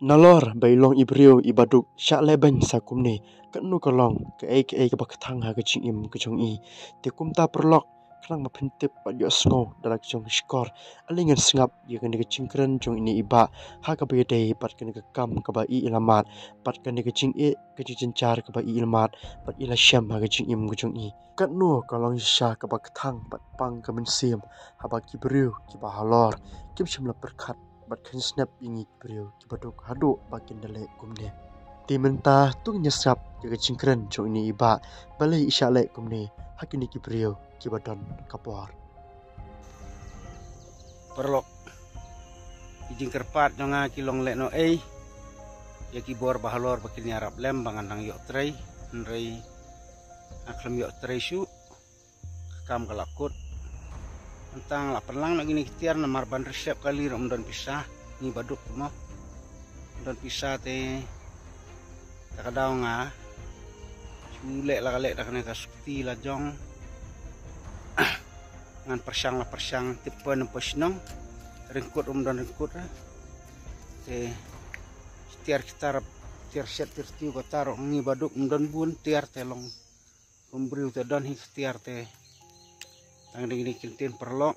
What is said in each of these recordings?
Nalor bailong ibriu ibaduk syak leben sakum ni kanu kolong ke bakatang ha kecing im kecong i te kumta perlok kerang mapintip pat yo sngo dalam kecong skor alingan sengap ye kene kecing keren jong ini iba ha ka bede pat kene kam ka ba i ilamat pat kene kecing kecing cencar ka ba i ilamat pat ila syam ha kecing im kecong i kanu kolong sya ka bakatang pat pang ka mensim ha ba kibriu ki ba halor kim shim la perkat bat kan snap ingi brio kibaduk hadu bakin dale kumne ti mentah tung nyesap jaga cingkren jo ini iba balai isya le kumne hakini kibrio kibadon kapor perlok ijing kerpat jonga kilong le no ya kibor bahalor bakin arab lem bangandang yok trei nrei aklem yok trei syu kam kalakut tentang lapelang lagi nih kitiar namar ban resep kali rom dan pisah ni baduk mah dan pisah teh tak ada nga cule lah kali dah kena kasukti lah jong ngan persang tipe nempo senong ringkut dan ringkut teh tiar kita tiar set tiu kata rom ni baduk dan bun tiar telong pemberiu teh dan tiar teh tang ding kintin perlok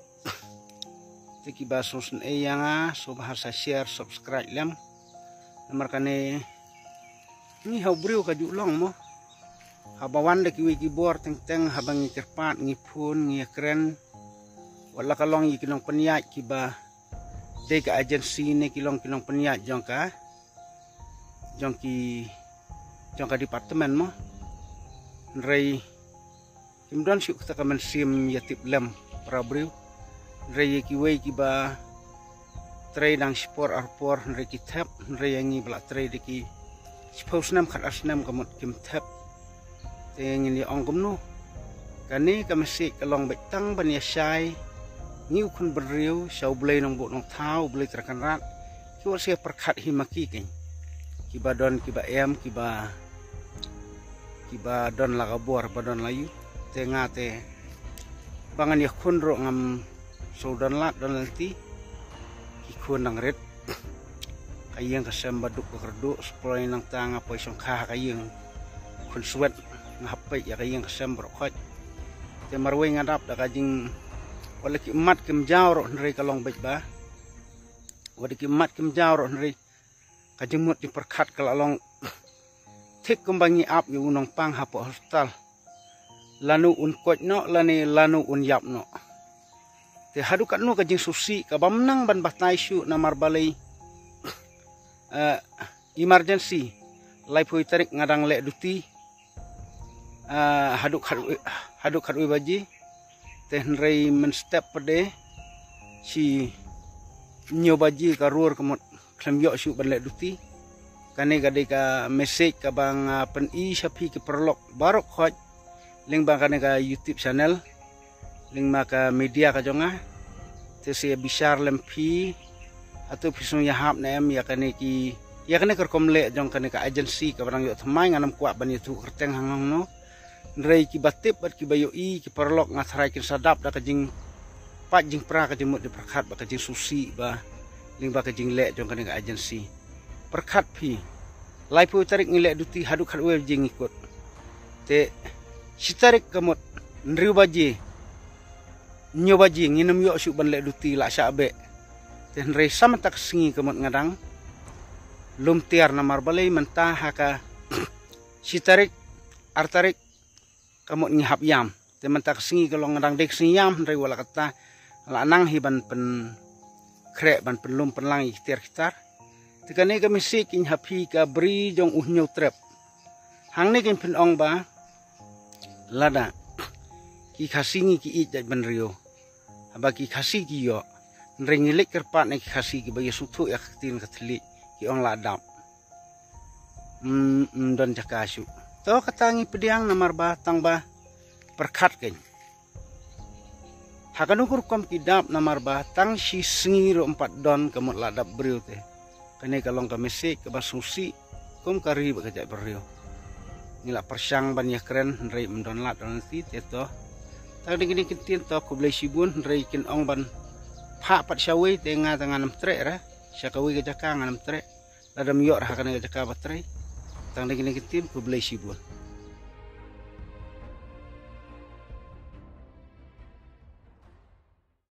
tiki basus yang so bahasa share subscribe lem nomor kane ni hau briu ka julong mo habawan de ki bor teng habang kerpat ngi pun ngi keren wala kalong yi kinong peniat ki ba de ka agensi ne kilong peniat jong ka departemen mo rei Kemudian syuk kita kamen sim yatip lem prabriu rei kiwei kiba trei dang spor arpor rei kitap rei yangi bla trei deki sponsnam khat asnam kamut kim tap teng ni ong kumnu kani kamesi kalong betang ban yasai ngiu kun beriu sau blei nong bu nong thau blei terkan rat kiwa sia perkhat himaki ken kiba don kiba em kiba don lagabor badon layu tengah teh bangan ya kunro ngam saudan lat dan nanti kikun nang red kayang kasem baduk kerdu sepuluh nang tang apa isong kah kayang kun suet ngapai ya kayang kasem berokot te marwe ngadap da kajing wala ki mat kim jawro nri kalong baik ba wala ki mat kim jawro nri kajing mut diperkat kalalong tik kembangi ap yu unong pang hapo hospital lanu un kot no lanu un yap no te hadu kat no kajing susi ka bamnang ban batai syu namar balai emergency life tarik ngadang lek duti haduk ui baji te nrei men step pede si nyo baji ka ruor kemot klem yo syu ban lek duti kane gade ka message ka bang pen i sapi ke perlok barok khoj ling bang kane ka YouTube channel ling maka media ka jonga te se bisar lempi atau pisung ya hap nem ya kane kerkom le jong kane ka agensi ka barang yo thamai nganam kwa ban itu kerteng hangang no nrei ki batip bat ki bayo i ki perlok ngathrai kin sadap da kajing pat jing pra ka jimut di perkhat ba kajing susi ba ling ba kajing le jong kane ka agensi perkhat pi laipu tarik ngilek duti hadu khat we jing ikut te si tarik kamut nriu baji nyo baji nginum yo syuk ban lek duti la syabe te nrei sam tak singi kamut ngadang lum tiar namar balai mentah haka si tarik artarik kamut ngihap yam te mentak singi kalong ngadang dek singi yam nrei wala kata la nang hiban pen krek ban pen lum pen lang ikhtiar kitar tekane kami sik in hapi ka bri jong uhnyo trap hang ne kin pen ong ba lada ki khasingi ki it jaj ban rio aba ki khasi ki yo nrengilik kerpat ne ki khasi ki baye sutu ya tin kathli ki ong ladap don jakasu to katangi pediang namar ba tang ba perkhat ken hakanukur kom kidap namar ba tang si singi ro 4 don kamut ladap brio te kane kalong ka mesik ka basusi kom kari ba kajak brio nila persang ban ya keren nrei mendon lat nanti teto tadi gini kitin to ko blai sibun nrei kin ong ban pha pat syawi tenga tangan 6 trek ra syakawi ka jakang 6 trek ada miok rah kana jaka batrai tang de kini kitin publish buah